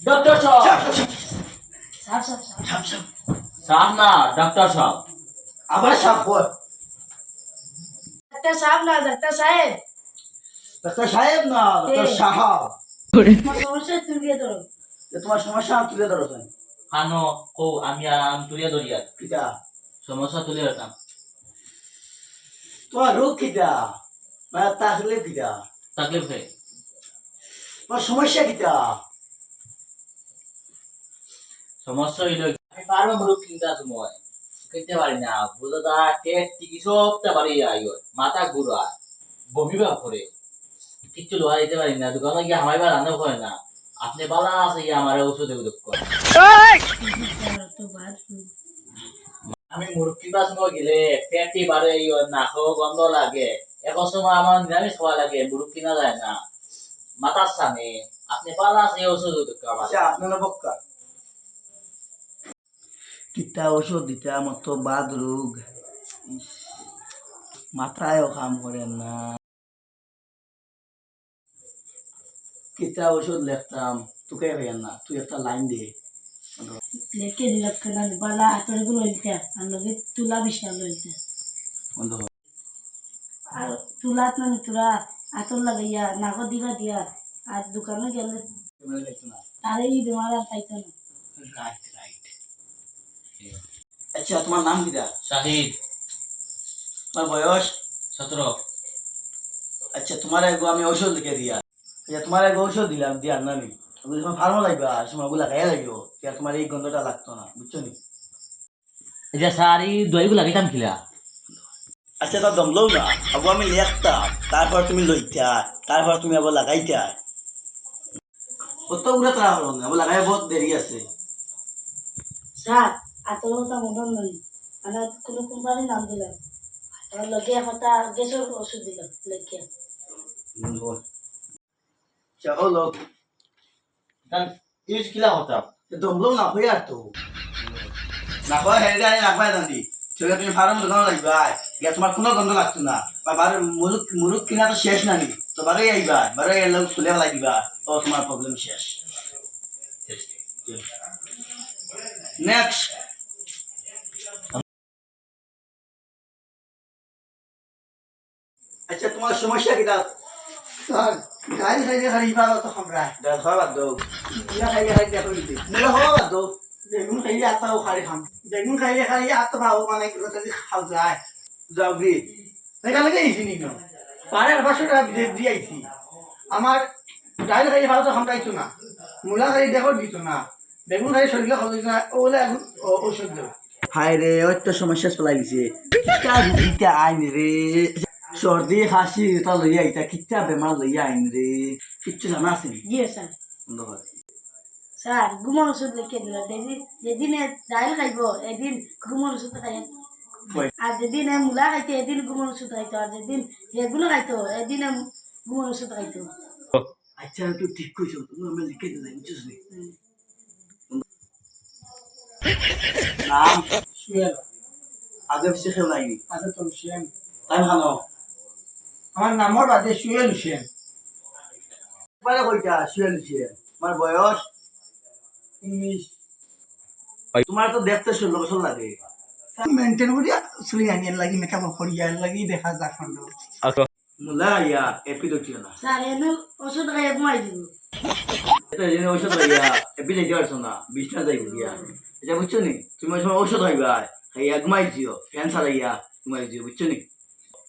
Doctor সাহেব। সাপ সাপ সাপ সাপ সাপ সাহেব না, ডক্টর সাহেব। আবার সাপ বল ডাক্তার সাহেব না ডাক্তার সাহেব ডাক্তার সাহেব না ডাক্তার কে? সাহাব আমার সমস্যা তুলিয়ে ধরো তোমার সমস্যা তুলে ধরো তুমি হানো কো আমি আরাম তুলিয়া ধরিয়া কিটা সমস্যা তুলে রাখতাম। তোমার রোগ কিটা মানে তাহলে কিটা তাকলিফ হে তোমার সমস্যা কিটা সমস্যা হইল আমি পারবো মুরুখ কিনতে সময় কিনতে পারি না, বুঝা পেট টিকি সবটা বাড়ি আইও, মাথা ঘুরায়, বমি ভাব করে, কিচ্ছু লোহা দিতে পারি না, দোকানে গিয়ে হামাই বা রান্না করে না। আপনি বালা আছে গিয়ে আমার ওষুধে উদক করে। তো বাদ আমি মুরুখ কিনতে সময় গেলে পেটটি বাড়ে নাক গন্ধ লাগে, এখন সময় আমার নিরামিষ খাওয়া লাগে, মুরুখ কিনা যায় না, মাথার সামনে। আপনি বালা আছে ওষুধ উদক করে আমার। আচ্ছা আপনার বক্কা কিতা ওষুধ দিতা মতো বাদ রোগ ইস, মাথায়ও কাম করে না কিতা ওষুধ লিখতাম তোকে হইয়া না তুই একটা লাইন দে লেখে দিলাম কেন বালা হাতের গুলো লইতে আর লগে তুলা বিশাল লইতে বন্ধ কর। আর তুলাত মানে তুলা হাতর লাগাইয়া নাগর দিবা দিয়া আর দোকানে গেলে ক্যামেরা দেখতো না। তারে এই বেমার আর পাইতো না। রাইট রাইট আচ্ছা তোমার নাম কিটা শাহিদ তোমার বয়স 17। আচ্ছা তোমার এগো আমি ঔষধ লিখে দিয়া আচ্ছা তোমার এগো ঔষধ দিলাম দিয়া নামি তোমার ফার্মা লাগবে আর সময় ওগুলা খাইয়া লাগবে আর তোমার এই গন্ধটা লাগতো না বুঝছো নি এটা সারি দইগুলো লাগাইতাম খিলা। আচ্ছা তা দমলো না আবু আমি লিখতাম তারপর তুমি লইতা তারপর তুমি আবার লাগাইতা কতগুলো তারা হলো না আবার লাগাই বহুত দেরি আছে স্যার হাতের কথা মদন নই মানে কোনো কোম্পানির নাম দিলাম আর লগে একটা গ্যাসের ওষুধ দিলাম লেখে আচ্ছা হলো ইউজ কিলা হতা দমলো না হয়ে আর তো না হয় হেরে আনি রাখবাই দাঁড়ি সেটা তুমি ফার্ম দোকান লাগবে ইয়া তোমার কোনো গন্ধ লাগতো না বা বারে মুরুখ মুরুখ কিনা তো শেষ নানি তো বারে আইবা বারে এলে খুলে লাগিবা ও তোমার প্রবলেম শেষ নেক্সট আচ্ছা তোমার সমস্যা কিটা স্যার গাড়ি খাইলে খালি ভালো তো খামরায় দেখা বাদ দাও ইয়া খাইলে খাইলে দেখো দিতে মেলা হওয়া বাদ দাও বেগুন খাইলে আত্মাও খালি খাম বেগুন খাইলে খালি আত্মা ভালো মানে এগুলো যদি খাও যায় যাও গি দেখা লাগে এইছি নি পাড়ের 500 টাকা দিয়ে আইছি আমার ডাইল খাইলে ভালো তো খামরাইতো না মূলা খাইলে দেখো দিত না বেগুন খাইলে শরীরে খাওয়া দিত না ওগুলো এখন ওষুধ দেবো হায় রে ওই তো সমস্যা চলাই দিছে কিতা দিতে আইন রে সর্দি হাসি তা লইয়া আইতা কিতা বেমার লইয়া আইন রে কিচ্ছু জানা আছে নি? জি স্যার বন্ধ কর স্যার ঘুমোর ওষুধ লিখে দিলাম যেদিন ডাইল খাইব এদিন ঘুমোর ওষুধ খাই আর যেদিন মূলা খাইতে এদিন ঘুমোর ওষুধ খাইতো আর যেদিন রেগুলো খাইতো এদিন ঘুমোর ওষুধ খাইতো আচ্ছা তুই ঠিক কইছো তুমি আমি লিখে দিলাই বুঝছিস নি নাম শুয়েল আগে পিছে খেলা আইনি আচ্ছা তো শুয়েন তাই ভালো আমার নামর বাদে শুয়েল হুসেন পারে কইটা শুয়ে লিছে আমার বয়স 19 তোমার তো দেখতে 16 বছর লাগে মেনটেন করিয়া চুলি আনিয়ার লাগি মেকআপ করিয়ার লাগি দেখা যায় ফন্ড মুলা ইয়া এপিডোটিও না স্যার এনে ওষুধ খাইয়ে ঘুমাই দিব এটা জেনে ঔষধ লাইয়া এপিলে যাওয়ার না বিছনা যাইব গিয়া এটা বুঝছো নি তুমি ওই সময় ঔষধ হইবা খাইয়া ঘুমাই দিও ফ্যান চালাইয়া ঘুমাই দিও বুঝছো নি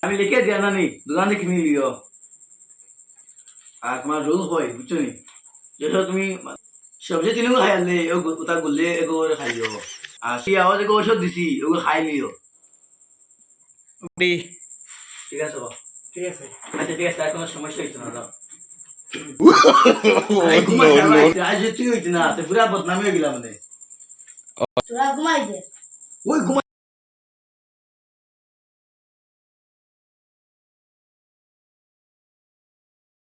আমি লিখে দিয়া না নি দোকানে কিনে লিও আর তোমার রোল হয় বুঝছো নি যেটা তুমি সবজি তিনগো খাইলে ওটা গুললে এগো খাইও আর সেই আওয়াজ এগো ঔষধ দিছি ওগো খাই লিও ঠিক আছে বাবা ঠিক আছে আচ্ছা ঠিক আছে আর কোনো সমস্যা হইতো না দাও no, আজ তুই হইতি না তুই পুরা বদনামি হয়ে গেলাম মানে তোরা ঘুমাই দে ওই ঘুমাই